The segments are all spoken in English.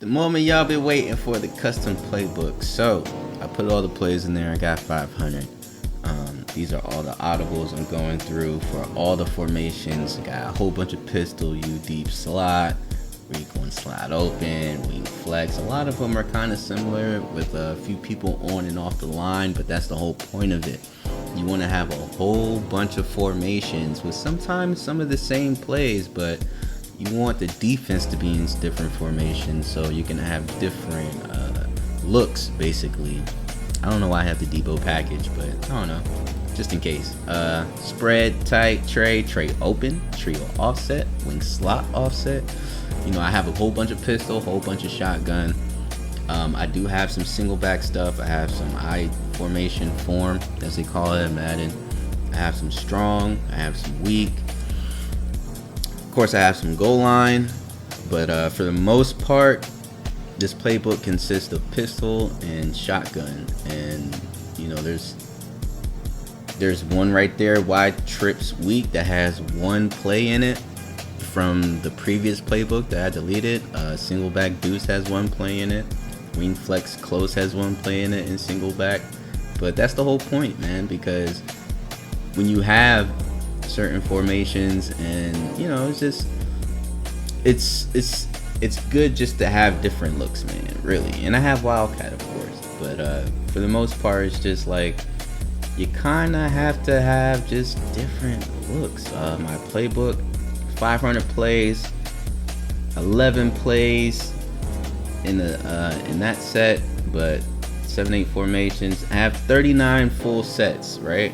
The moment y'all been waiting for, the custom playbook. So I put all the plays in there. I got 500. These are all the audibles I'm going through for all the formations. I got a whole bunch of pistol, U deep slot, weak one slide open, wing flex. A lot of them are kind of similar with a few people on and off the line, but that's the whole point of it. You want to have a whole bunch of formations with sometimes some of the same plays, but you want the defense to be in different formations so you can have different looks, basically. I don't know why I have the Debo package, but I don't know, just in case. Spread, tight, tray open, trio offset, wing slot offset. You know, I have a whole bunch of pistol, whole bunch of shotgun. I do have some single back stuff. I have some I formation form, as they call it in Madden. I have some strong, I have some weak. Of course, I have some goal line, but for the most part, this playbook consists of pistol and shotgun. And you know, there's one right there, wide trips weak, that has one play in it from the previous playbook that I deleted. Single back deuce has one play in it. Wing flex close has one play in it in single back. But that's the whole point, man, because when you have certain formations, and you know, it's just it's good just to have different looks, man, really. And I have Wildcat, of course, but for the most part, it's just like you kind of have to have just different looks. My playbook, 500 plays, 11 plays in that set, but 7-8 formations. I have 39 full sets, right?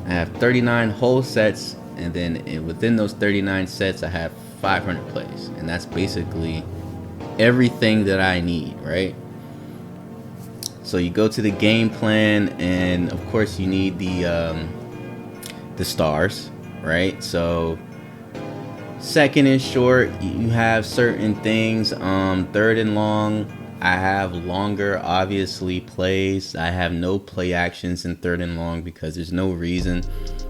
I have 39 whole sets, and then within those 39 sets, I have 500 plays, and that's basically everything that I need, right? So you go to the game plan, and of course you need the stars, right? So second and short, you have certain things. Third and long, I have longer, obviously, plays. I have no play actions in third and long because there's no reason.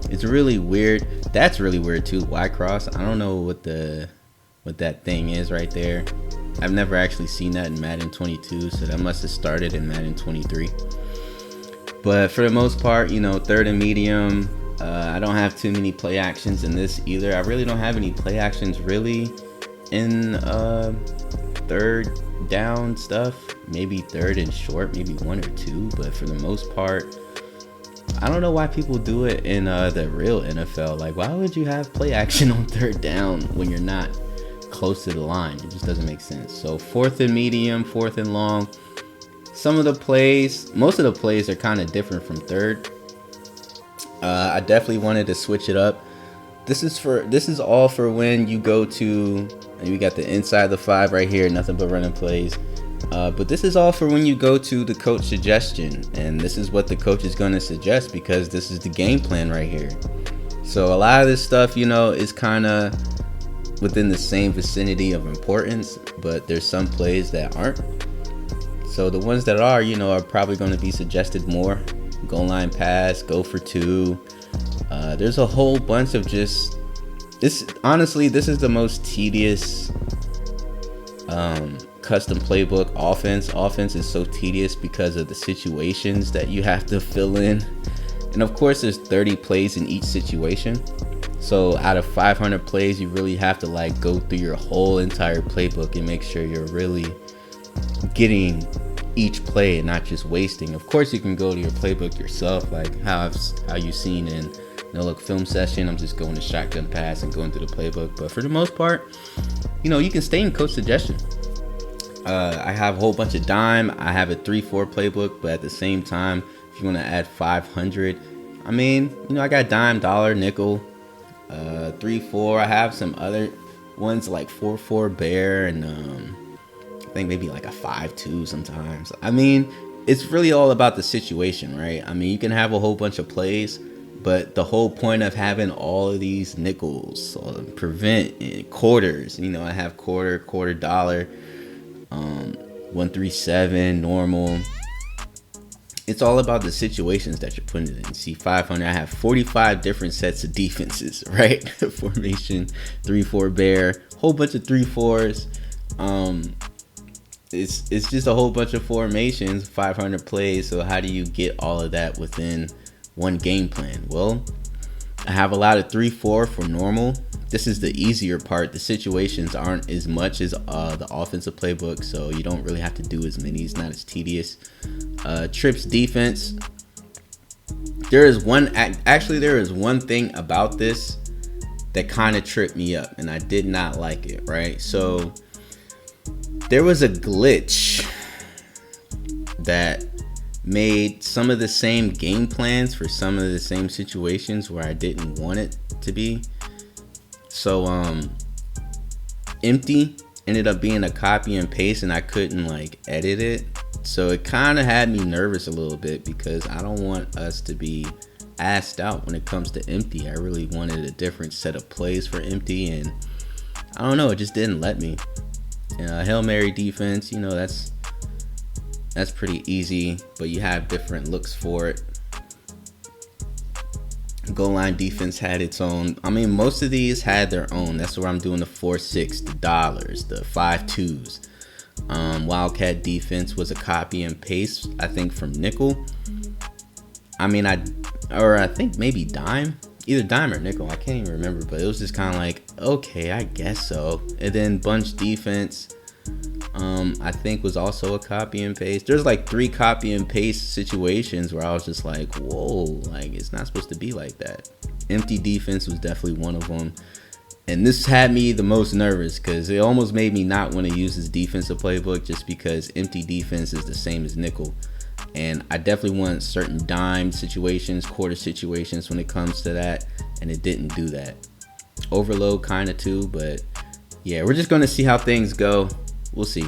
It's really weird. That's really weird too. Y cross. I don't know what that thing is right there. I've never actually seen that in Madden 22, so that must have started in Madden 23. But for the most part, you know, third and medium, I don't have too many play actions in this either. I really don't have any play actions really in third down stuff. Maybe third and short, maybe one or two, but for the most part, I don't know why people do it in the real NFL. Like, why would you have play action on third down when you're not close to the line? It just doesn't make sense. So fourth and medium, fourth and long, some of the plays, most of the plays are kind of different from third. I definitely wanted to switch it up. This is all for when you go to, and we got the inside the 5 right here, nothing but running plays. But this is all for when you go to the coach suggestion, and this is what the coach is going to suggest because this is the game plan right here. So a lot of this stuff, you know, is kind of within the same vicinity of importance, but there's some plays that aren't. So the ones that are, you know, are probably going to be suggested more. Goal line pass, go for 2. There's a whole bunch of just this. Honestly, this is the most tedious custom playbook. Offense is so tedious because of the situations that you have to fill in, and of course there's 30 plays in each situation. So out of 500 plays, you really have to like go through your whole entire playbook and make sure you're really getting each play and not just wasting. Of course you can go to your playbook yourself, like how you've seen in no look film session. I'm just going to shotgun pass and going through the playbook, but for the most part, you know, you can stay in coach suggestion. I have a whole bunch of dime. I have a 3-4 playbook, but at the same time, if you want to add 500, I mean, you know, I got dime, dollar, nickel, 3-4. I have some other ones like 4-4 bear, and I think maybe like a 5-2 sometimes. I mean, it's really all about the situation, right? I mean, you can have a whole bunch of plays, but the whole point of having all of these nickels, prevent, quarters, you know, I have quarter dollar, 137 normal. It's all about the situations that you're putting it in. See, 500, I have 45 different sets of defenses, right? Formation, 3-4 bear, whole bunch of 3-4s. it's just a whole bunch of formations, 500 plays. So how do you get all of that within one game plan? Well, I have a lot of 3-4 for normal. This is the easier part. The situations aren't as much as the offensive playbook, so you don't really have to do as many. It's not as tedious. Trips defense. There is one thing about this that kind of tripped me up, and I did not like it, right? So there was a glitch that made some of the same game plans for some of the same situations where I didn't want it to be. So empty ended up being a copy and paste, and I couldn't like edit it. So it kind of had me nervous a little bit because I don't want us to be asked out when it comes to empty. I really wanted a different set of plays for empty, and I don't know, it just didn't let me. Hail Mary defense, you know, that's pretty easy, but you have different looks for it. Goal line defense had its own. I mean, most of these had their own. That's where I'm doing the 4-6, the dollars, the 5-2s. Wildcat defense was a copy and paste, I think, from nickel. I mean, I think maybe dime, either dime or nickel. I can't even remember, but it was just kind of like, okay, I guess so. And then bunch defense, I think was also a copy and paste. There's like 3 copy and paste situations where I was just like, whoa, like it's not supposed to be like that. Empty defense was definitely one of them. And this had me the most nervous because it almost made me not want to use this defensive playbook just because empty defense is the same as nickel. And I definitely want certain dime situations, quarter situations when it comes to that. And it didn't do that. Overload kind of too, but yeah, we're just going to see how things go. We'll see.